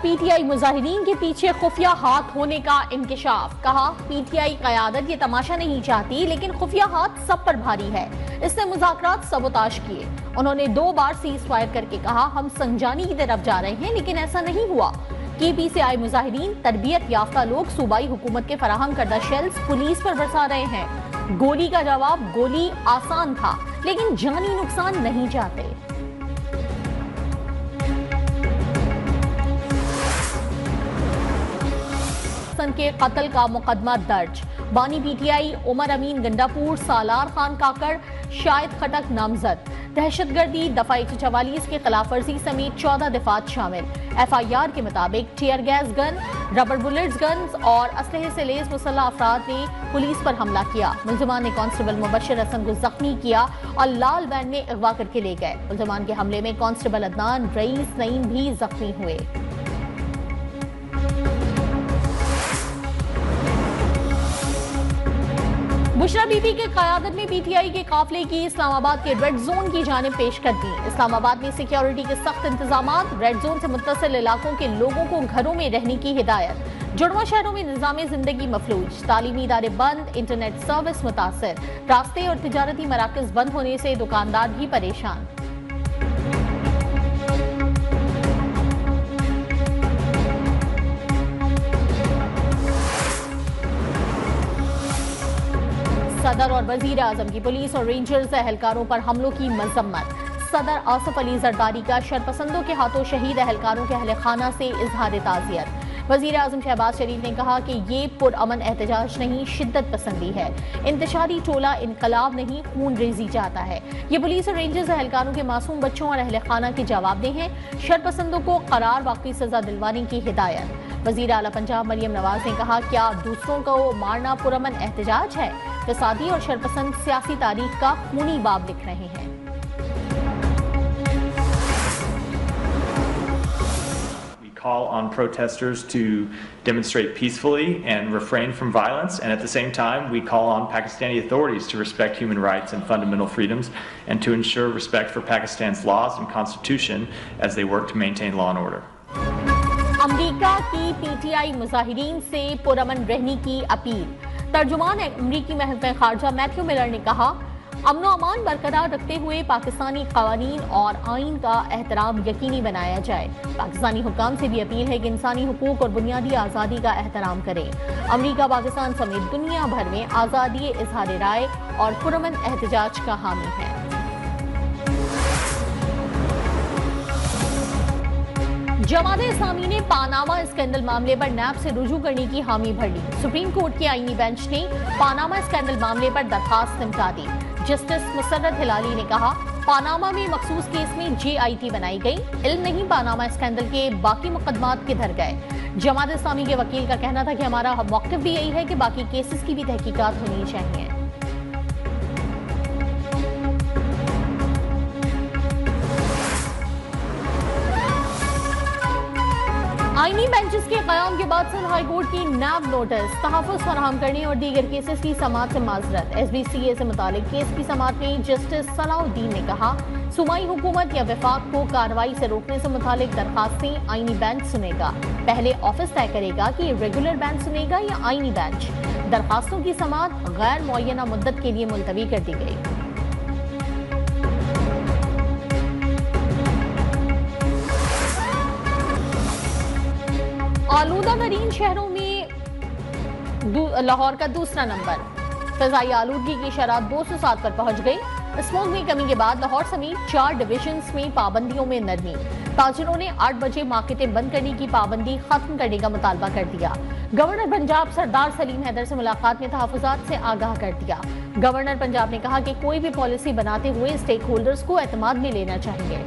P T I مظاہرین کے پیچھے خفیہ ہاتھ ہونے کا انکشاف، کہا پی ٹی آئی قیادت یہ تماشا نہیں چاہتی لیکن خفیہ ہاتھ سب پر بھاری ہے، اس نے مذاکرات سبوتاژ کیے۔ انہوں نے 2 بار سیز فائر کر کے کہا ہم سنجانی کی طرف جا رہے ہیں لیکن ایسا نہیں ہوا۔ کے پی سے آئے مظاہرین تربیت یافتہ لوگ صوبائی حکومت کے فراہم کردہ شیلز پولیس پر برسا رہے ہیں۔ گولی کا جواب گولی آسان تھا لیکن جانی نقصان نہیں چاہتے۔ کے قتل کا مقدمہ درج، بانی پی ٹی آئی عمر امین گنڈاپور، سالار خان کاکڑ، شاہد خٹک نامزد۔ دہشت گردی دفعہ 144 کے خلاف ورزی سمیت 14 دفعات شامل۔ ایف آئی آر کے مطابق ٹیئر گیس گن، ربڑ بلٹس گنز اور اسلحے سے لیس مسلح افراد نے پولیس پر حملہ کیا۔ ملزمان نے کانسٹیبل مبشر حسن کو زخمی کیا اور لال وین میں اغوا کر کے لے گئے۔ ملزمان کے حملے میں کانسٹیبل عدنان رئیس نعیم بھی زخمی ہوئے۔ بشرا بی بی کے قیادت میں پی ٹی آئی کے قافلے کی اسلام آباد کے ریڈ زون کی جانب پیش کرتی۔ اسلام آباد میں سیکیورٹی کے سخت انتظامات، ریڈ زون سے متصل علاقوں کے لوگوں کو گھروں میں رہنے کی ہدایت۔ جڑواں شہروں میں نظام زندگی مفلوج، تعلیمی ادارے بند، انٹرنیٹ سروس متاثر، راستے اور تجارتی مراکز بند ہونے سے دکاندار بھی پریشان۔ صدر اور وزیر اعظم کی پولیس اور رینجرز اہلکاروں پر حملوں کی مذمت۔ صدر آصف علی زرداری کا شرپسندوں کے ہاتھوں شہید اہلکاروں کے اہل خانہ سے اظہار تعزیت۔ وزیر اعظم شہباز شریف نے کہا کہ یہ پرامن احتجاج نہیں، شدت پسندی ہے۔ انتشاری ٹولہ انقلاب نہیں، خون ریزی چاہتا ہے۔ یہ پولیس اور رینجرز اہلکاروں کے معصوم بچوں اور اہل خانہ کے جواب دہ ہیں۔ شرپسندوں کو قرار واقعی سزا دلوانے کی ہدایت۔ وزیر اعلیٰ پنجاب مریم نواز نے کہا کیا دوسروں کو مارنا پرامن احتجاج ہے؟ فسادی اور شرپسند سیاسی تاریخ کا خونی باب لکھ رہے ہیں۔ We call on protesters to demonstrate peacefully and refrain from violence, and at the same time we call on Pakistani authorities to respect human rights and fundamental freedoms and to ensure respect for Pakistan's laws and constitution as they work to maintain law and order. امریکہ کی P T I مظاہرین سے پرامن رہنے کی appeal. ترجمان امریکی محکمہ خارجہ میتھیو ملر نے کہا امن و امان برقرار رکھتے ہوئے پاکستانی قوانین اور آئین کا احترام یقینی بنایا جائے۔ پاکستانی حکام سے بھی اپیل ہے کہ انسانی حقوق اور بنیادی آزادی کا احترام کریں۔ امریکہ پاکستان سمیت دنیا بھر میں آزادی اظہار رائے اور پرامن احتجاج کا حامی ہے۔ جماعت اسلامی نے پاناما اسکینڈل معاملے پر نیب سے رجوع کرنے کی حامی بھر لی۔ سپریم کورٹ کے آئینی بینچ نے پاناما اسکینڈل معاملے پر درخواست نمٹا دی۔ جسٹس مسرت ہلالی نے کہا پاناما میں مخصوص کیس میں جے آئی ٹی بنائی گئی، علم نہیں پاناما اسکینڈل کے باقی مقدمات کدھر گئے۔ جماعت اسلامی کے وکیل کا کہنا تھا کہ ہمارا موقف بھی یہی ہے کہ باقی کیسز کی بھی تحقیقات ہونی چاہیے۔ آئینی بینچز کے قیام کے بعد سندھ ہائی کورٹ کی نیب نوٹس، تحفظ فراہم کرنے اور دیگر کیسز کی سماعت سے معذرت۔ ایس بی سی اے سے متعلق کیس کی سماعت میں جسٹس صلاح الدین نے کہا صوبائی حکومت یا وفاق کو کارروائی سے روکنے سے متعلق درخواستیں آئینی بینچ سنے گا۔ پہلے آفس طے کرے گا کہ ریگولر بینچ سنے گا یا آئینی بینچ۔ درخواستوں کی سماعت غیر معینہ مدت کے لیے ملتوی کر دی گئی۔ آلودہ ترین شہروں میں لاہور کا دوسرا نمبر۔ فضائی آلودگی کی شرح 207 پر پہنچ گئی۔ اسموگ میں کمی کے بعد لاہور سمیت 4 ڈویژنز میں پابندیوں میں نرمی۔ تاجروں نے 8 بجے مارکیٹیں بند کرنے کی پابندی ختم کرنے کا مطالبہ کر دیا۔ گورنر پنجاب سردار سلیم حیدر سے ملاقات میں تحفظات سے آگاہ کر دیا۔ گورنر پنجاب نے کہا کہ کوئی بھی پالیسی بناتے ہوئے اسٹیک ہولڈرز کو اعتماد میں لینا چاہیے۔